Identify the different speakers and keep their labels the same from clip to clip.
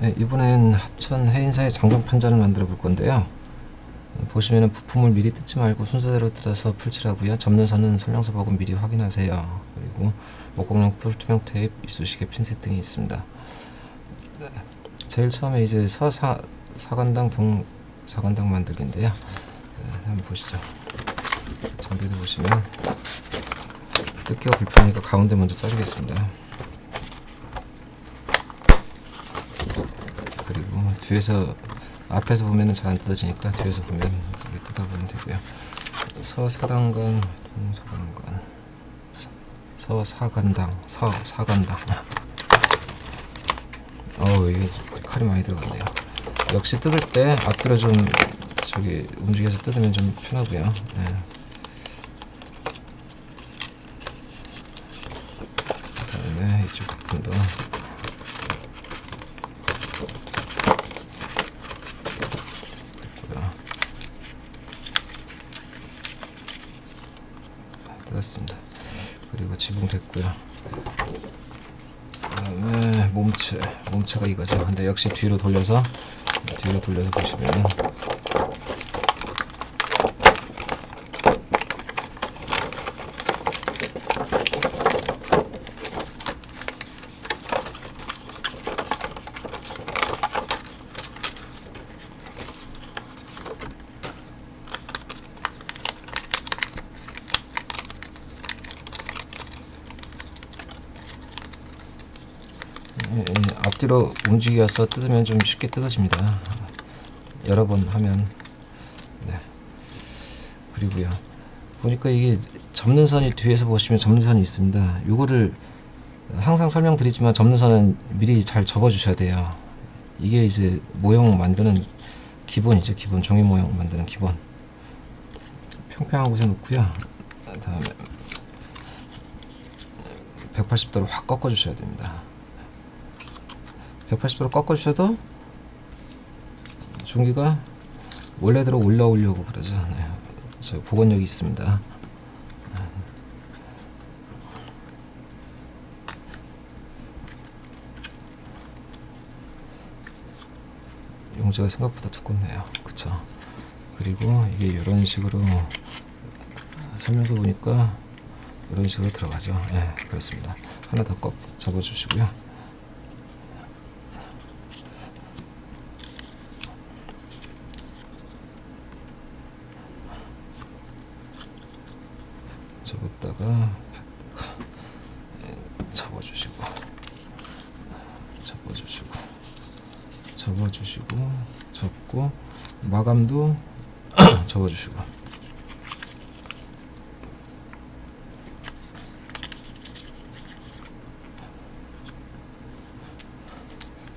Speaker 1: 네, 이번엔 합천 해인사의 장경 판자를 만들어 볼 건데요. 보시면은 부품을 미리 뜯지 말고 순서대로 뜯어서 풀칠하고요. 접는 선은 설명서 보고 미리 확인하세요. 그리고 목공용 풀투명 테이프, 이쑤시개, 핀셋 등이 있습니다. 네. 제일 처음에 이제 사간당 동사간당 만들기인데요. 네, 한번 보시죠. 장비도 보시면 뜯기가 불편하니까 가운데 먼저 자르겠습니다. 그리고 뒤에서 앞에서 보면은 잘 안 뜯어지니까 뒤에서 보면 이렇게 뜯어보면 되고요. 서사간당 동사간당 서사간당 이게 칼이 많이 들어갔네요. 역시 뜯을 때 앞뒤로 좀 움직여서 뜯으면 좀 편하고요. 네. 그다음에 이쪽 부분도 뜯었습니다. 그리고 지붕 됐고요. 그다음에 몸체가 이거죠. 근데 역시 뒤로 돌려서 보시면은 앞뒤로 움직여서 뜯으면 좀 쉽게 뜯어집니다. 여러 번 하면. 네. 그리고요. 보니까 이게 접는 선이 뒤에서 보시면 접는 선이 있습니다. 요거를 항상 설명드리지만 접는 선은 미리 잘 접어 주셔야 돼요. 이게 이제 모형 만드는 기본이죠. 기본 종이 모형 만드는 기본. 평평한 곳에 놓고요. 다음에 180도로 확 꺾어 주셔야 됩니다. 180도로 꺾어 주셔도 전기가 원래대로 올라오려고 그러죠. 네. 저 복원력이 있습니다. 용지가 생각보다 두껍네요. 그쵸? 그리고 이게 이런 식으로 설명서 보니까 이런 식으로 들어가죠. 네, 그렇습니다. 하나 더 접어주시고요. 접었다가 접어주시고 접고 마감도 접어주시고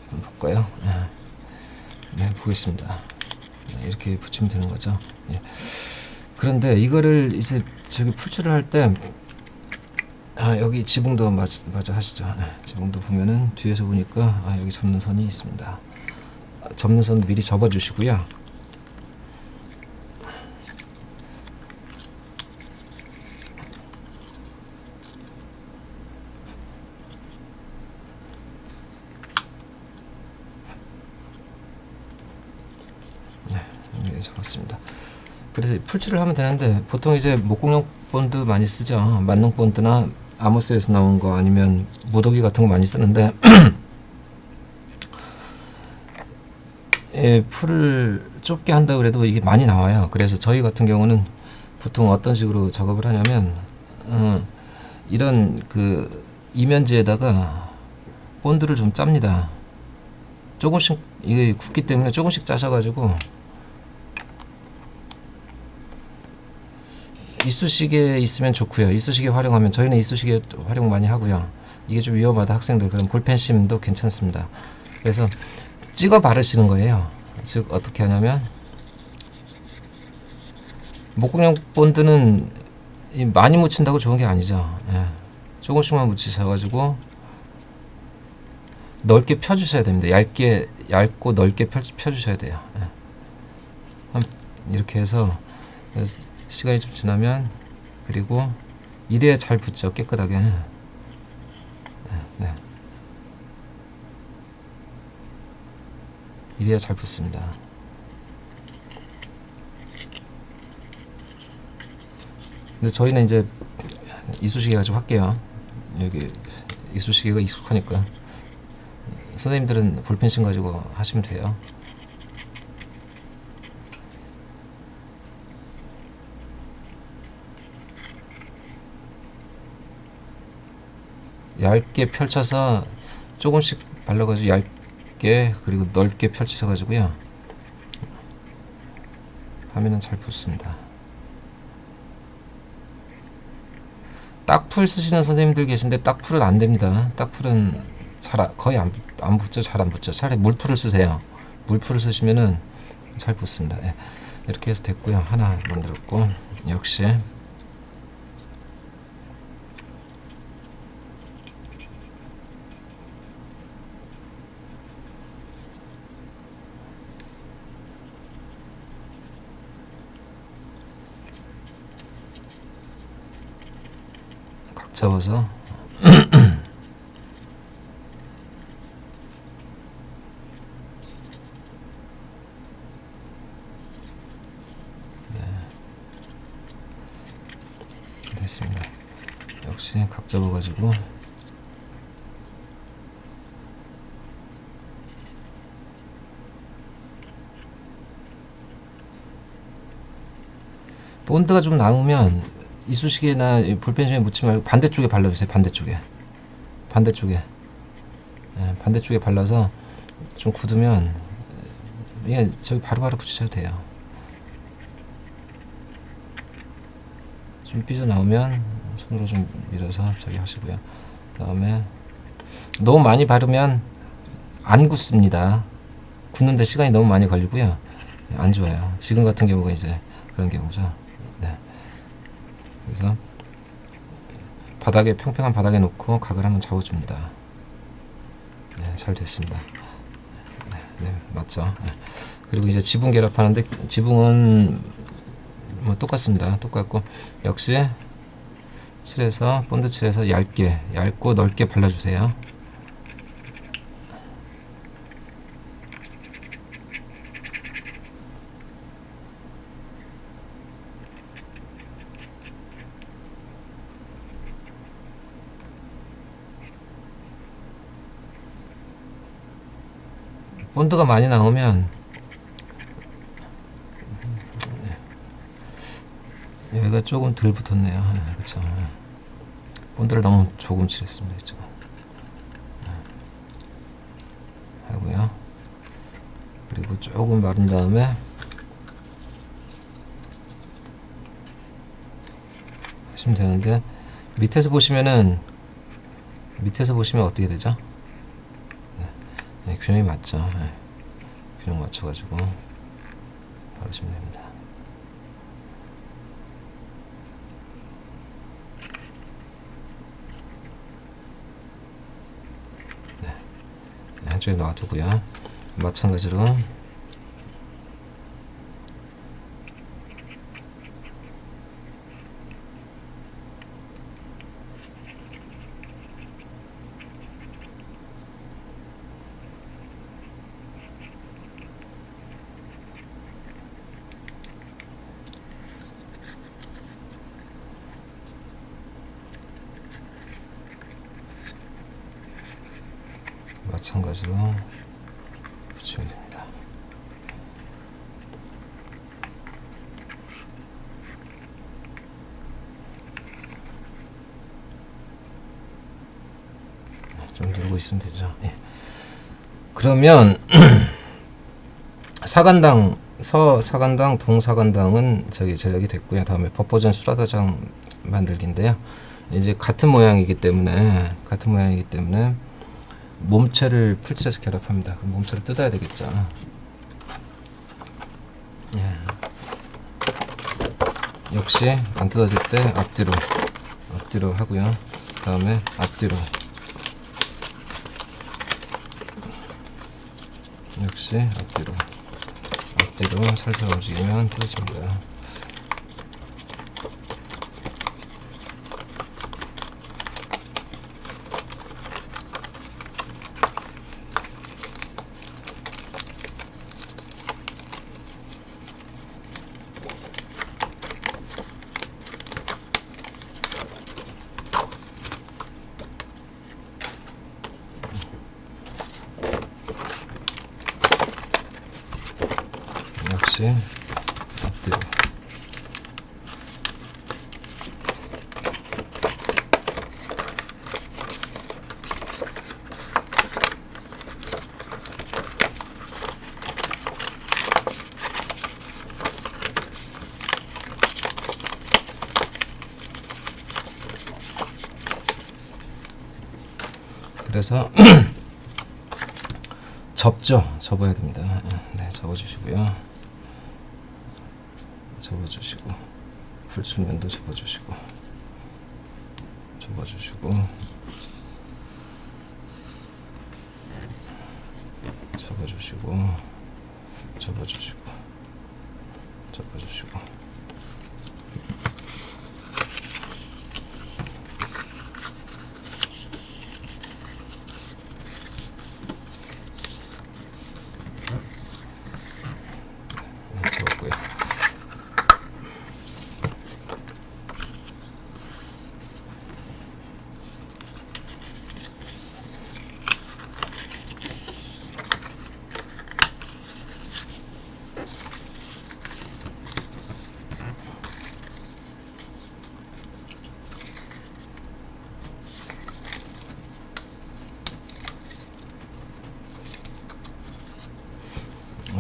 Speaker 1: 한번 볼까요? 네, 보겠습니다. 이렇게 붙이면 되는 거죠. 예. 그런데 이거를 이제 풀칠을 할 때 여기 지붕도 마저 하시죠. 지붕도 보면은 뒤에서 보니까 여기 접는 선이 있습니다. 접는 선 미리 접어 주시고요. 네, 접었습니다. 그래서 풀칠을 하면 되는데 보통 이제 목공용 본드 많이 쓰죠. 만능 본드나 아모스에서 나온 거 아니면 무더기 같은 거 많이 쓰는데 풀을 좁게 한다 그래도 이게 많이 나와요. 그래서 저희 같은 경우는 보통 어떤 식으로 작업을 하냐면 이런 그 이면지에다가 본드를 좀 짭니다. 조금씩 이게 굳기 때문에 조금씩 짜셔가지고 이쑤시개 있으면 좋고요. 이쑤시개 활용하면 저희는 이쑤시개 활용 많이 하고요. 이게 좀 위험하다 학생들 그럼 볼펜심도 괜찮습니다. 그래서 찍어 바르시는 거예요. 즉 어떻게 하냐면 목공용 본드는 많이 묻힌다고 좋은 게 아니죠. 조금씩만 묻히셔가지고 넓게 펴주셔야 됩니다. 얇고 넓게 펴주셔야 돼요. 이렇게 해서 시간이 좀 지나면 그리고 이래야 잘 붙죠. 깨끗하게. 네. 이래야 잘 붙습니다. 근데 저희는 이제 이쑤시개 가지고 할게요. 여기 이쑤시개가 익숙하니까. 선생님들은 볼펜신 가지고 하시면 돼요. 얇게 펼쳐서 조금씩 발라가지고 얇게 그리고 넓게 펼치셔 가지고요 하면은 잘 붙습니다. 딱풀 쓰시는 선생님들 계신데 딱풀은 안 됩니다. 딱풀은 거의 안 붙죠. 잘 안 붙죠. 차라리 물풀을 쓰세요. 물풀을 쓰시면은 잘 붙습니다. 예. 이렇게 해서 됐고요. 하나 만들었고 역시 각 잡아서 됐습니다. 역시 각 잡아가지고 본드가 좀 남으면 이쑤시개나 볼펜심에 묻지 말고 반대쪽에 발라주세요. 반대쪽에 예, 반대쪽에 발라서 좀 굳으면 예, 저기 바로바로 붙이셔도 돼요. 좀 삐져나오면 손으로 좀 밀어서 저기 하시고요. 그 다음에 너무 많이 바르면 안 굳습니다. 굳는데 시간이 너무 많이 걸리고요. 안 좋아요. 지금 같은 경우가 이제 그런 경우죠. 네. 그래서 바닥에 평평한 바닥에 놓고 각을 한번 잡아줍니다. 네, 잘 됐습니다. 네, 맞죠? 네. 그리고 이제 지붕 결합하는데 지붕은 뭐 똑같습니다. 똑같고 역시 칠해서 본드 칠해서 얇고 넓게 발라주세요. 본드가 많이 나오면 여기가 조금 덜 붙었네요. 그렇죠. 본드를 너무 조금 칠했습니다. 이쪽은 하고요. 그리고 조금 마른 다음에 하시면 되는데 밑에서 보시면 어떻게 되죠? 네, 균형이 맞죠. 네. 균형 맞춰가지고 바르시면 됩니다. 네. 한쪽에 놔두고요. 마찬가지로 붙이면 됩니다. 좀 누르고 있으면 되죠. 예. 그러면 서사간당, 동사간당은 저기 제작이 됐고요. 다음에 법보전 수라다장 만들기인데요. 이제 같은 모양이기 때문에 몸체를 풀칠해서 결합합니다. 그럼 몸체를 뜯어야 되겠죠. 예. 역시 안 뜯어질 때 앞뒤로 하고요. 그 다음에 앞뒤로 역시 앞뒤로 살살 움직이면 뜯어집니다. 다시 앞뒤로. 그래서 접어야 됩니다. 네, 접어주시고요. 접어주시고 풀칠면도 접어주시고 접어주시고 접어주시고 접어주시고 접어주시고 접었고요.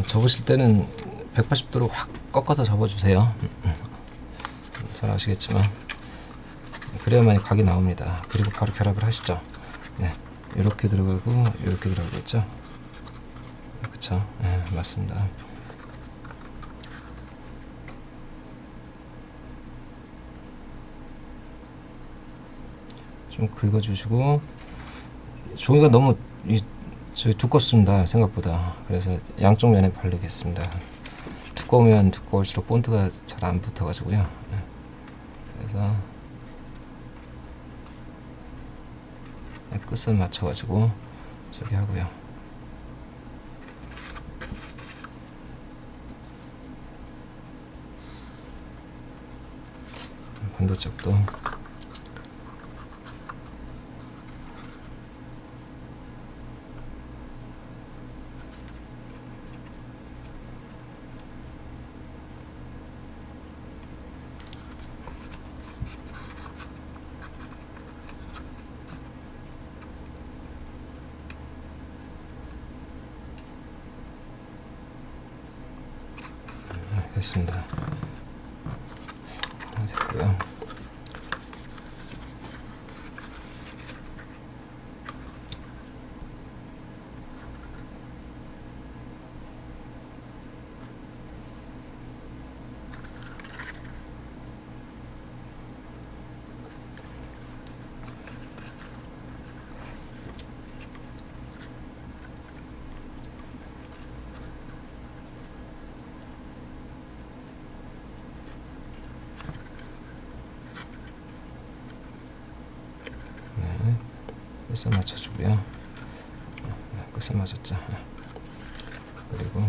Speaker 1: 접으실 때는 180도로 확 꺾어서 접어주세요. 잘 아시겠지만 그래야만이 각이 나옵니다. 그리고 바로 결합을 하시죠. 네, 이렇게 들어가고 이렇게 들어가겠죠. 그쵸? 네, 맞습니다. 좀 긁어주시고 종이가 너무 저희 두껍습니다. 생각보다. 그래서 양쪽 면에 바르겠습니다. 두꺼우면 두꺼울수록 본드가 잘 안 붙어가지고요. 그래서 끝선 맞춰가지고 저기 하고요. 반대쪽도 됐습니다. 됐고요. 끝선 맞춰주고요. 끝선 맞췄죠. 그리고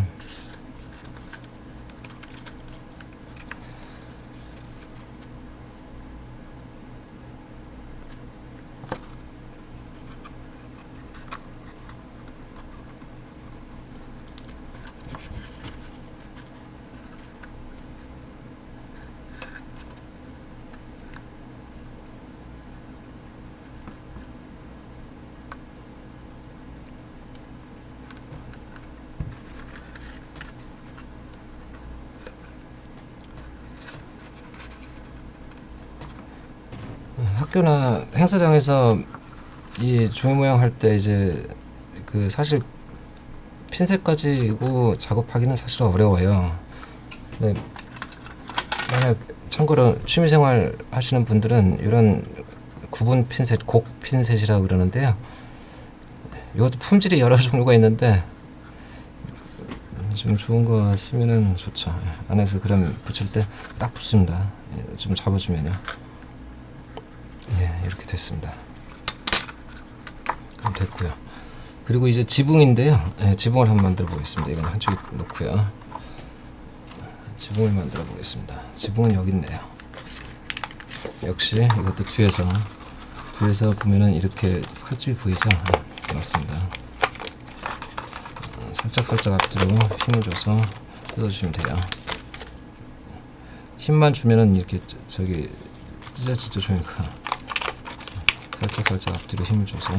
Speaker 1: 학교나 행사장에서 이 종이 모양 할 때 이제 그 사실 핀셋 가지고 작업하기는 사실 어려워요. 네, 만약 참고로 취미생활 하시는 분들은 이런 구분 핀셋, 곡 핀셋이라고 그러는데요. 이것도 품질이 여러 종류가 있는데 좀 좋은 거 쓰면은 좋죠. 안에서 그럼 붙일 때 딱 붙습니다. 좀 잡아주면요. 네, 이렇게 됐습니다. 그럼 됐고요. 그리고 이제 지붕인데요. 네, 지붕을 한번 만들어 보겠습니다. 이건 한쪽에 놓고요. 지붕을 만들어 보겠습니다. 지붕은 여기 있네요. 역시 이것도 뒤에서 보면은 이렇게 칼집이 보이죠? 맞습니다. 살짝 앞뒤로 힘을 줘서 뜯어주시면 돼요. 힘만 주면은 이렇게 저기 찢어지죠, 종이가. 살짝 앞뒤로 힘을 줘서.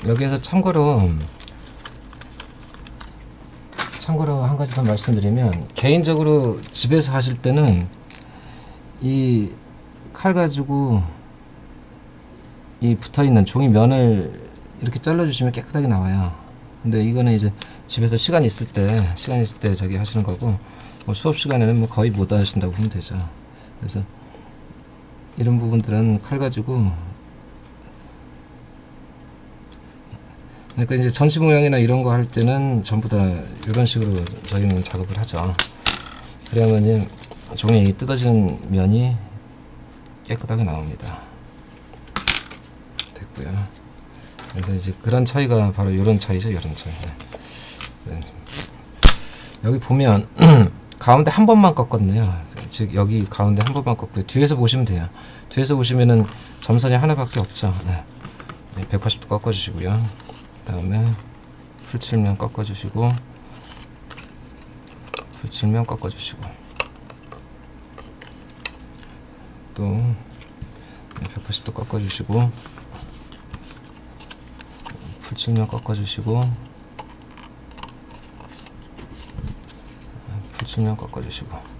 Speaker 1: 여기에서 참고로 한 가지 더 말씀드리면, 개인적으로 집에서 하실 때는 이 칼 가지고 이 붙어있는 종이 면을 이렇게 잘라주시면 깨끗하게 나와요. 근데 이거는 이제 집에서 시간 있을 때 저기 하시는 거고, 뭐 수업 시간에는 뭐 거의 못 하신다고 보면 되죠. 그래서 이런 부분들은 칼 가지고, 그러니까 이제 전시 모양이나 이런 거 할 때는 전부 다 이런 식으로 저희는 작업을 하죠. 그래야만 종이 뜯어지는 면이 깨끗하게 나옵니다. 됐고요. 그래서 이제 그런 차이가 바로 이런 차이죠, 이런 차이. 네. 여기 보면 가운데 한 번만 꺾었네요. 즉 여기 가운데 한 번만 꺾고요. 뒤에서 보시면 돼요. 뒤에서 보시면은 점선이 하나밖에 없죠. 네. 180도 꺾어주시고요. 다음에 풀칠면 꺾어주시고, 풀칠면 꺾어주시고, 또 180도 꺾어주시고, 풀칠면 꺾어주시고, 풀칠면 꺾어주시고.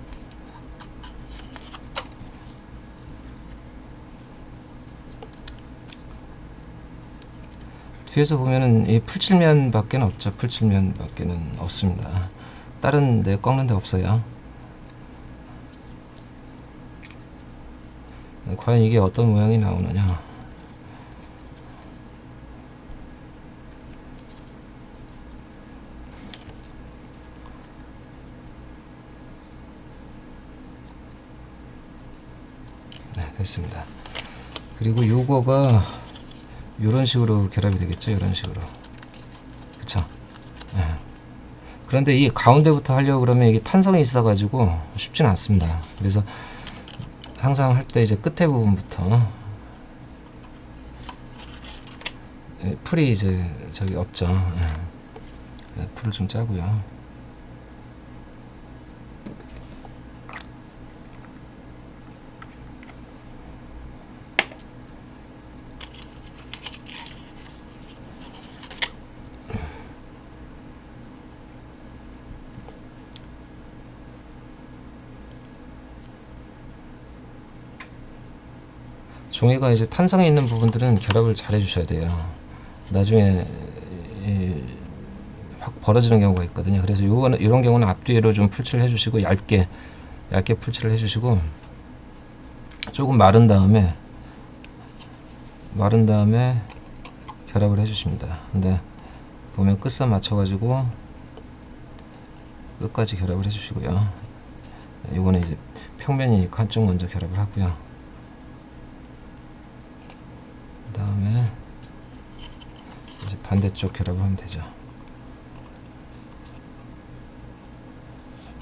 Speaker 1: 뒤에서 보면은 이 풀칠면밖에 없죠. 풀칠면밖에는 없습니다. 다른 데 꺾는 데 없어요. 과연 이게 어떤 모양이 나오느냐. 네, 됐습니다. 그리고 요거가 이런 식으로 결합이 되겠죠. 이런 식으로. 그쵸? 네. 그런데 이 가운데부터 하려고 그러면 이게 탄성이 있어 가지고 쉽진 않습니다. 그래서 항상 할 때 이제 끝에 부분부터, 풀이 이제 저기 없죠. 네. 풀을 좀 짜고요. 종이가 이제 탄성이 있는 부분들은 결합을 잘 해주셔야 돼요. 나중에 확 벌어지는 경우가 있거든요. 그래서 이런 경우는 앞뒤로 좀 풀칠을 해주시고, 얇게 풀칠을 해주시고, 조금 마른 다음에 결합을 해주십니다. 근데 보면 끝선 맞춰가지고 끝까지 결합을 해주시고요. 이거는 이제 평면이니까 한쪽 먼저 결합을 하고요. 그 다음에 이제 반대쪽 결합을 하면 되죠.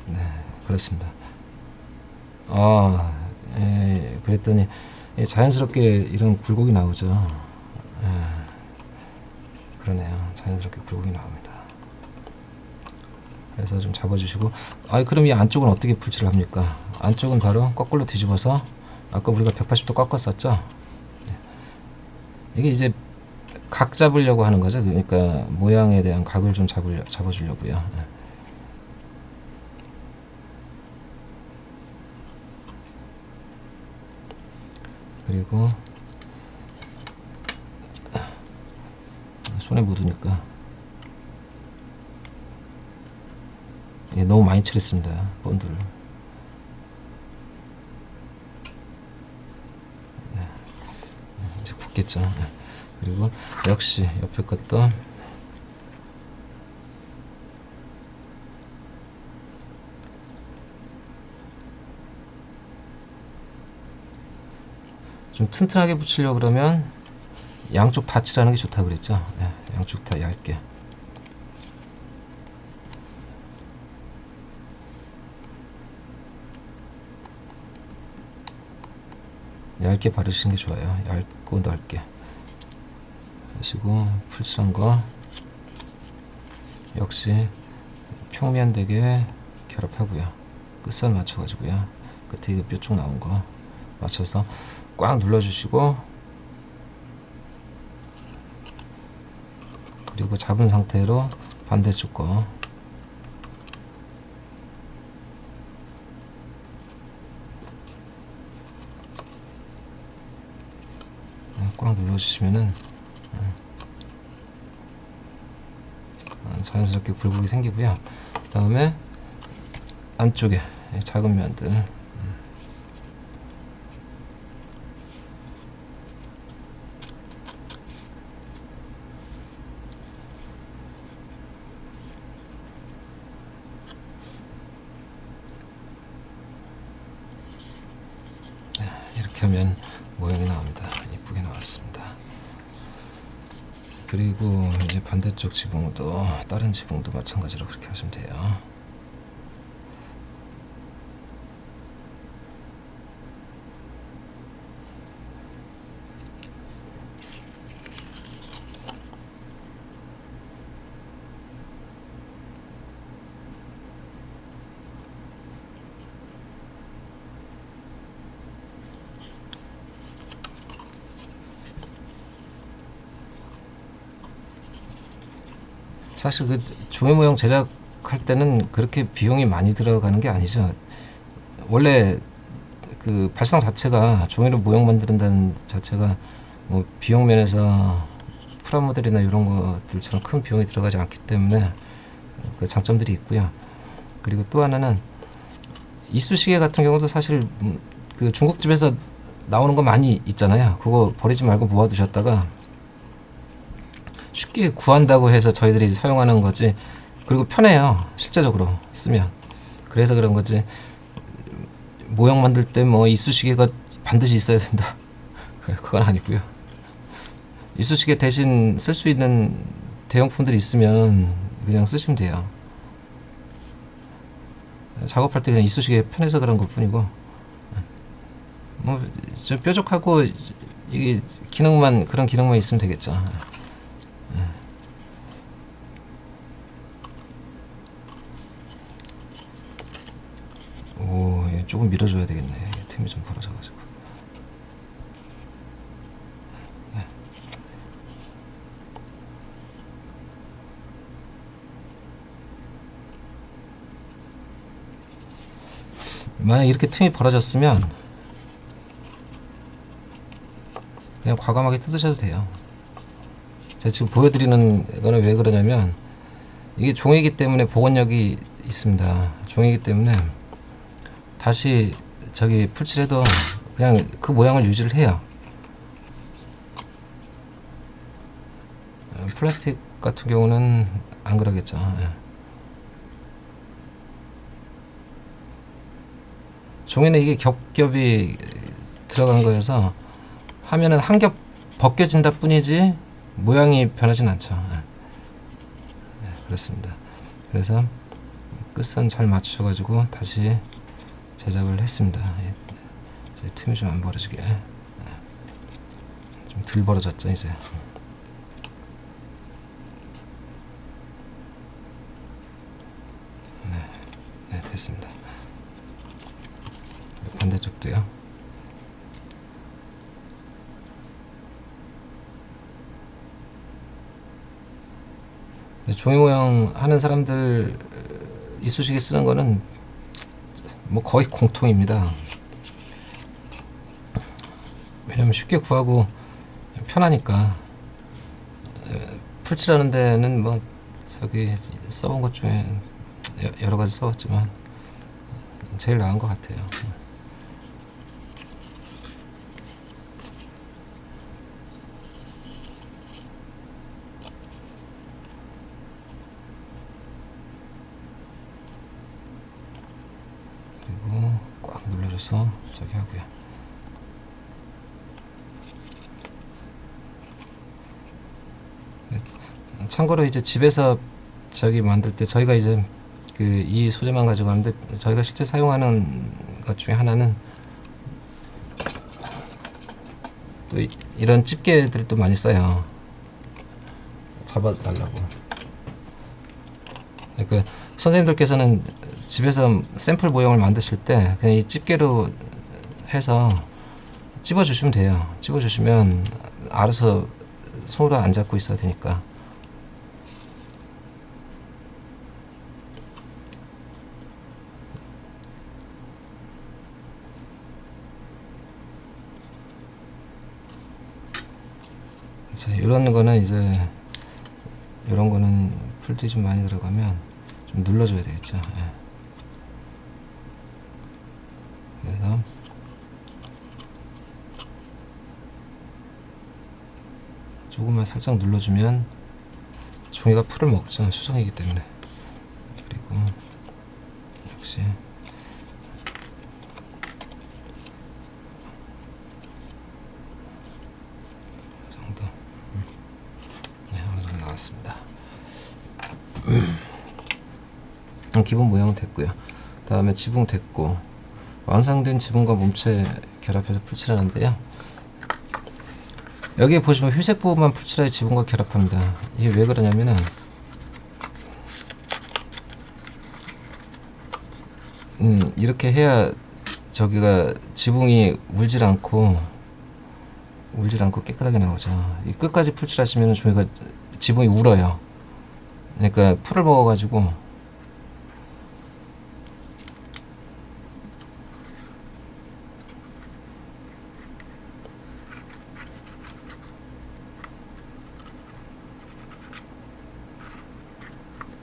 Speaker 1: 네, 그렇습니다. 그랬더니 자연스럽게 이런 굴곡이 나오죠. 그러네요. 자연스럽게 굴곡이 나옵니다. 그래서 좀 잡아주시고, 그럼 이 안쪽은 어떻게 풀칠을 합니까? 안쪽은 바로 거꾸로 뒤집어서, 아까 우리가 180도 꺾었었죠? 이게 이제 각 잡으려고 하는 거죠. 그러니까 모양에 대한 각을 좀 잡아주려고요. 예. 그리고 손에 묻으니까 이게 너무 많이 칠했습니다. 본드를. 네. 이제 굳겠죠. 네. 그리고 역시 옆에 것도 좀 튼튼하게 붙이려고 그러면 양쪽 다 칠하는 게 좋다고 그랬죠. 네, 양쪽 다 얇게. 얇게 바르시는 게 좋아요. 얇고 넓게. 그리고 풀칠한 거 역시 평면되게 결합하고요. 끝선 맞춰가지고요. 끝에 이거 뾰족 나온 거 맞춰서 꽉 눌러주시고, 그리고 잡은 상태로 반대쪽 거 꽉 눌러주시면은 자연스럽게 굴곡이 생기고요. 그 다음에 안쪽에 작은 면들 이렇게 하면 모양이 나옵니다. 이쁘게 나왔습니다. 그리고 이제 반대쪽 지붕도 다른 지붕도 마찬가지로 그렇게 하시면 돼요. 사실 그 종이 모형 제작할 때는 그렇게 비용이 많이 들어가는 게 아니죠. 원래 그 발상 자체가 종이로 모형 만든다는 자체가 뭐 비용 면에서 프라모델이나 이런 것들처럼 큰 비용이 들어가지 않기 때문에 그 장점들이 있고요. 그리고 또 하나는 이쑤시개 같은 경우도 사실 그 중국집에서 나오는 거 많이 있잖아요. 그거 버리지 말고 모아두셨다가 쉽게 구한다고 해서 저희들이 사용하는 거지. 그리고 편해요. 실제적으로 쓰면. 그래서 그런 거지. 모형 만들 때 뭐 이쑤시개가 반드시 있어야 된다. 그건 아니고요. 이쑤시개 대신 쓸 수 있는 대용품들이 있으면 그냥 쓰시면 돼요. 작업할 때 그냥 이쑤시개 편해서 그런 것 뿐이고, 뭐 좀 뾰족하고 이게 기능만, 그런 기능만 있으면 되겠죠. 오, 조금 밀어줘야 되겠네. 틈이 좀 벌어져가지고. 네. 만약 이렇게 틈이 벌어졌으면 그냥 과감하게 뜯으셔도 돼요. 제가 지금 보여드리는 거는 왜 그러냐면 이게 종이기 때문에 복원력이 있습니다. 종이기 때문에 다시 저기 풀칠해도 그냥 그 모양을 유지를 해요. 플라스틱 같은 경우는 안 그러겠죠. 종이는 이게 겹겹이 들어간 거여서 하면은 한 겹 벗겨진다 뿐이지 모양이 변하진 않죠. 네, 그렇습니다. 그래서 끝선 잘 맞추셔가지고 다시 제작을 했습니다. 이제 틈이 좀 안 벌어지게. 좀 덜 벌어졌죠 이제. 네, 됐습니다. 반대쪽도요. 종이 모형 하는 사람들 이쑤시개 쓰는 거는 뭐 거의 공통입니다. 왜냐면 쉽게 구하고 편하니까. 풀칠하는 데는 뭐 저기 써본 것 중에 여러 가지 써봤지만 제일 나은 것 같아요. 그리고 꽉 눌러줘서 저기 하고요. 참고로 이제 집에서 저기 만들 때 저희가 이제 그 이 소재만 가지고 하는데 저희가 실제 사용하는 것 중에 하나는 또 이런 집게들도 많이 써요. 잡아달라고. 그러니까 선생님들께서는 집에서 샘플 모형을 만드실 때 그냥 이 집게로 해서 찝어주시면 돼요. 찝어주시면 알아서 손으로 안 잡고 있어야 되니까. 이런 거는 이제 이런 거는 풀들이 좀 많이 들어가면 좀 눌러줘야 되겠죠. 예. 그래서 조금만 살짝 눌러주면 종이가 풀을 먹죠. 수성이기 때문에. 그리고 역시 이 정도. 네, 어느 정도 나왔습니다. 기본 모양은 됐고요. 다음에 지붕 됐고, 완성된 지붕과 몸체 결합해서 풀칠하는데요. 여기에 보시면 회색 부분만 풀칠하여 지붕과 결합합니다. 이게 왜 그러냐면은 이렇게 해야 저기가 지붕이 울질 않고 깨끗하게 나오죠. 이 끝까지 풀칠하시면 저희가 지붕이 울어요. 그러니까 풀을 먹어가지고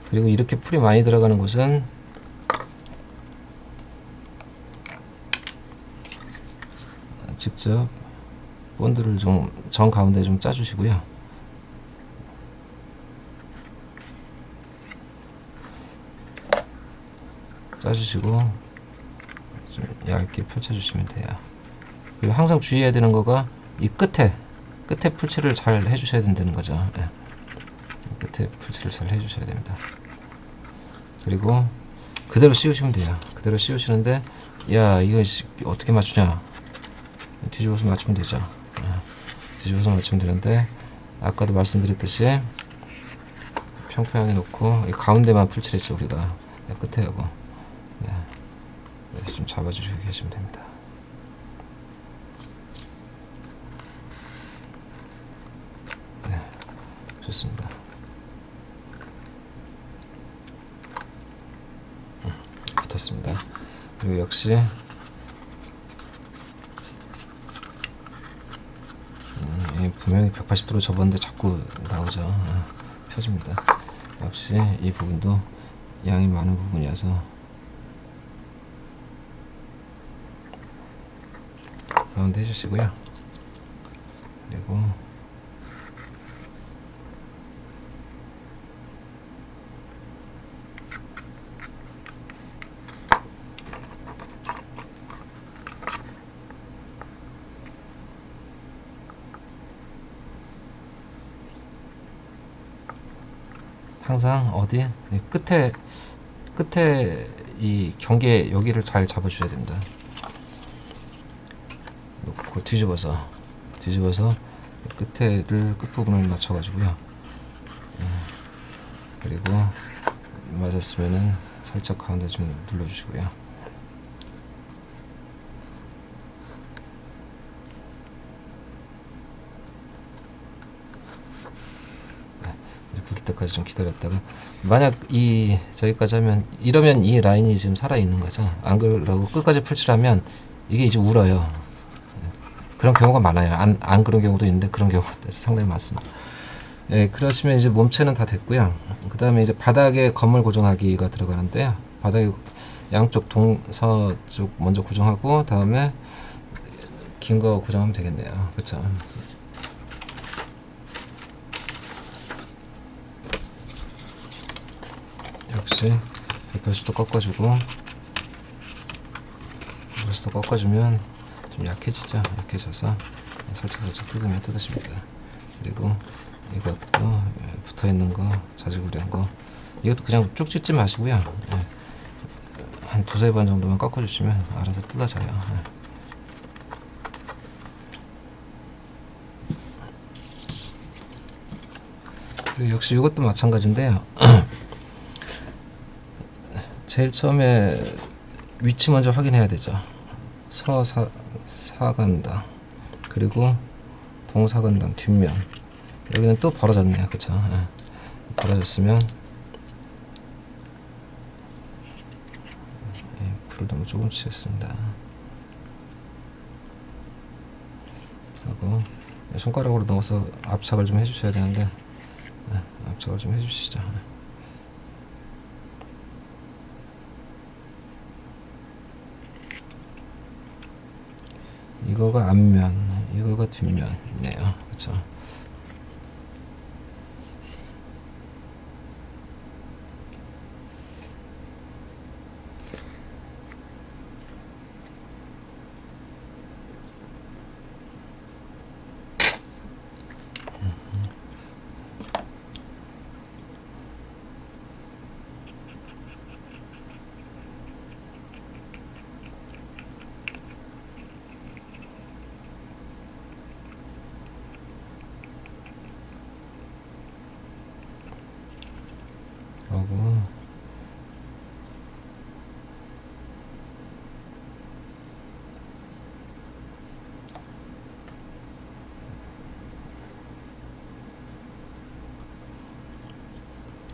Speaker 1: 그리고 이렇게 풀이 많이 들어가는 곳은 직접 본드를 좀 정 가운데 좀 짜주시고요. 짜주시고 좀 얇게 펼쳐주시면 돼요. 그리고 항상 주의해야 되는 거가 이 끝에 풀칠을 잘 해주셔야 된다는 거죠. 네. 끝에 풀칠을 잘 해주셔야 됩니다. 그리고 그대로 씌우시면 돼요. 그대로 씌우시는데 야 이거 어떻게 맞추냐, 뒤집어서 맞추면 되죠. 뒤집어서 맞추면 되는데 아까도 말씀드렸듯이 평평하게 놓고 이 가운데만 풀칠했죠 우리가. 끝에 하고. 네. 그래서 좀 잡아주시고 계시면 됩니다. 네, 좋습니다. 붙었습니다. 그리고 역시 분명히 180도로 접었는데 자꾸 나오죠. 펴집니다. 역시 이 부분도 양이 많은 부분이어서 가운데 해주시고요. 그리고 항상 어디 끝에 이 경계 여기를 잘 잡아주셔야 됩니다. 놓고 뒤집어서 끝부분을 맞춰가지고요. 그리고 맞았으면은 살짝 가운데 좀 눌러주시고요. 때까지 좀 기다렸다가 만약 이 저기까지 하면 이러면 이 라인이 지금 살아 있는 거죠. 안 그러고 끝까지 풀칠하면 이게 이제 울어요. 그런 경우가 많아요. 안 그런 경우도 있는데 그런 경우가 상당히 많습니다. 예, 그러시면 이제 몸체는 다 됐고요. 그 다음에 이제 바닥에 건물 고정하기가 들어가는데요. 바닥에 양쪽 동서쪽 먼저 고정하고 다음에 긴 거 고정하면 되겠네요. 그쵸? 역시 180도 꺾어주고 180도 꺾어주면 좀 약해지죠. 약해져서 살짝 뜯으면 뜯으십니다. 그리고 이것도 붙어있는 거 자질구레한 거 이것도 그냥 쭉 찢지 마시고요. 한 두세 번 정도만 꺾어주시면 알아서 뜯어져요. 그리고 역시 이것도 마찬가지인데요. 제일 처음에 위치 먼저 확인해야 되죠. 서사간당 그리고 동사간당 뒷면 여기는 또 벌어졌네요. 그쵸? 벌어졌으면 불을 너무 조금 치겠습니다. 하고 손가락으로 넣어서 압착을 좀 해주셔야 되는데 압착을 좀 해주시죠. 이거가 앞면, 이거가 뒷면이네요. 그쵸? 하고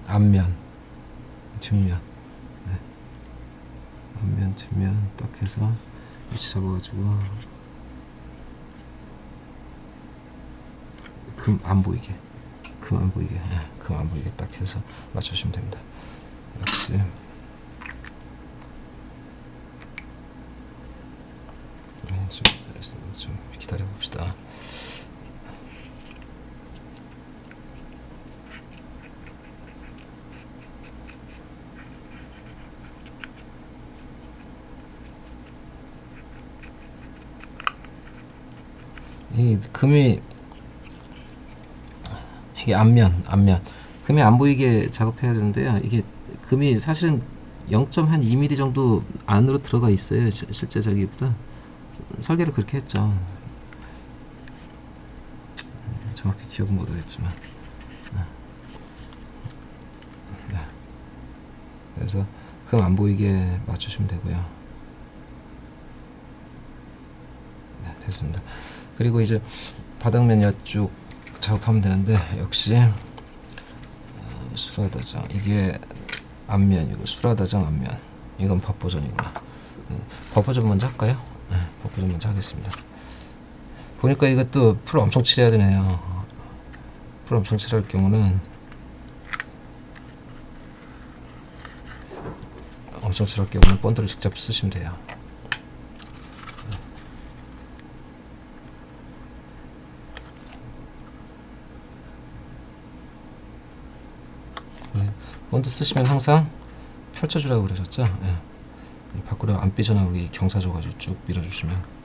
Speaker 1: 앞면, 뒷면, 앞면, 뒷면 딱 해서 위치 잡아가지고 금 안 보이게, 금 안 보이게 딱 해서 맞추시면 됩니다. 역시 좀 기다려 봅시다. 이 금이 이게 앞면 금이 안 보이게 작업해야 되는데요. 이게 금이 사실은 0.2mm 정도 안으로 들어가 있어요. 실제 저기보다 설계를 그렇게 했죠. 정확히 기억은 못하겠지만 그래서 금 안 보이게 맞추시면 되고요. 네, 됐습니다. 그리고 이제 바닥면 여쪽 작업하면 되는데 역시 수라다장 이게 앞면이고 수라다장 앞면 이건 법보전이구나. 법보전 먼저 할까요? 네, 법보전 먼저 하겠습니다. 보니까 이것도 풀 엄청 칠해야 되네요. 풀 엄청 칠할 경우는 본드를 직접 쓰시면 돼요. 본드 쓰시면 항상 펼쳐주라고 그러셨죠? 예. 밖으로 안 삐져나오게 경사 줘가지고 쭉 밀어주시면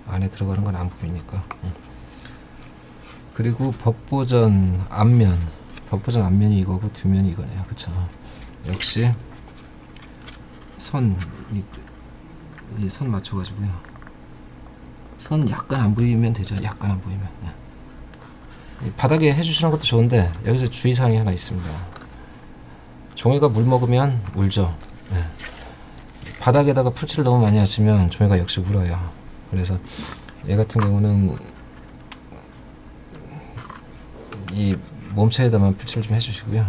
Speaker 1: 안에 들어가는 건 안 보이니까. 그리고 법보전 앞면이 이거고 뒷면이 이거네요. 그쵸? 역시 이 선 맞춰가지고요. 선 약간 안 보이면 되죠. 약간 안 보이면. 바닥에 해주시는 것도 좋은데 여기서 주의사항이 하나 있습니다. 종이가 물 먹으면 울죠. 예. 바닥에다가 풀칠을 너무 많이 하시면 종이가 역시 울어요. 그래서 얘 같은 경우는 이 몸체에다만 풀칠을 좀 해주시고요.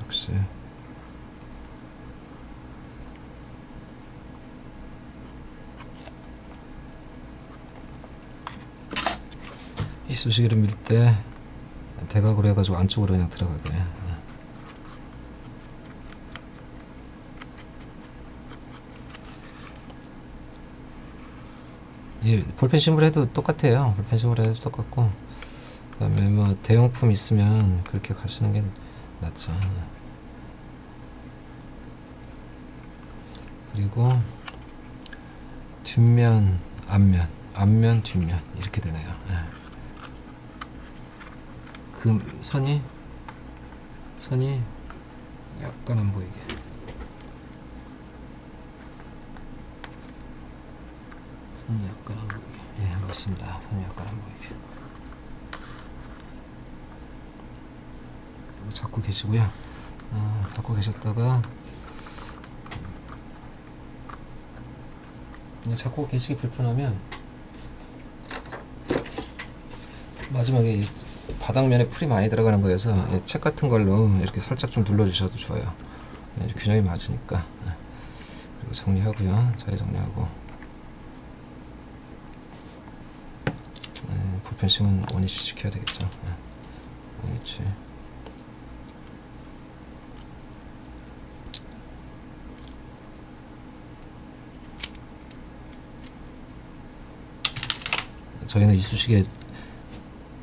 Speaker 1: 역시 이 수시기를 밀 때 대각으로 해가지고 안쪽으로 그냥 들어가게. 이 볼펜심으로 해도 똑같아요. 볼펜심으로 해도 똑같고, 그다음에 뭐 대용품 있으면 그렇게 가시는 게 낫죠. 그리고 뒷면, 앞면, 뒷면 이렇게 되네요. 그 선이 약간 안 보이게. 선이 약간 안 보이게. 예, 맞습니다. 선이 약간 안 보이게. 그리고 잡고 계시고요. 잡고 계셨다가 잡고 계시기 불편하면 마지막에 이 바닥면에 풀이 많이 들어가는 거여서 책 같은 걸로 이렇게 살짝 좀 눌러주셔도 좋아요. 균형이 맞으니까. 그리고 정리하고요. 자리 정리하고. 볼펜싱은 원위치 지켜야 되겠죠. 원위치. 저희는 이쑤시개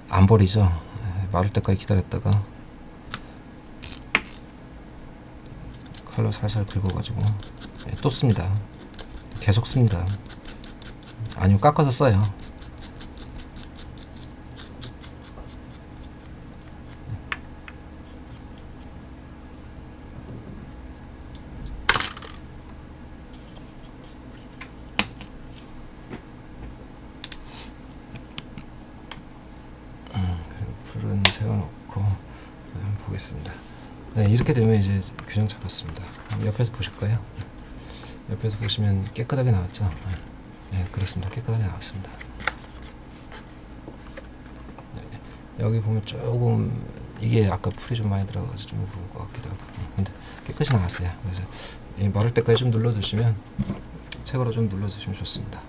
Speaker 1: 안 버리죠. 마를 때까지 기다렸다가 칼로 살살 긁어가지고 또 씁니다. 계속 씁니다. 아니면 깎아서 써요. 풀은 세워놓고 한번 보겠습니다. 네, 이렇게 되면 이제 균형 잡았습니다. 옆에서 보실까요? 옆에서 보시면 깨끗하게 나왔죠? 네, 그렇습니다. 깨끗하게 나왔습니다. 네, 여기 보면 조금 이게 아까 풀이 좀 많이 들어가서 좀 무거운 것 같기도 하고, 근데 깨끗이 나왔어요. 그래서 마를 때까지 좀 눌러주시면, 책으로 좀 눌러주시면 좋습니다.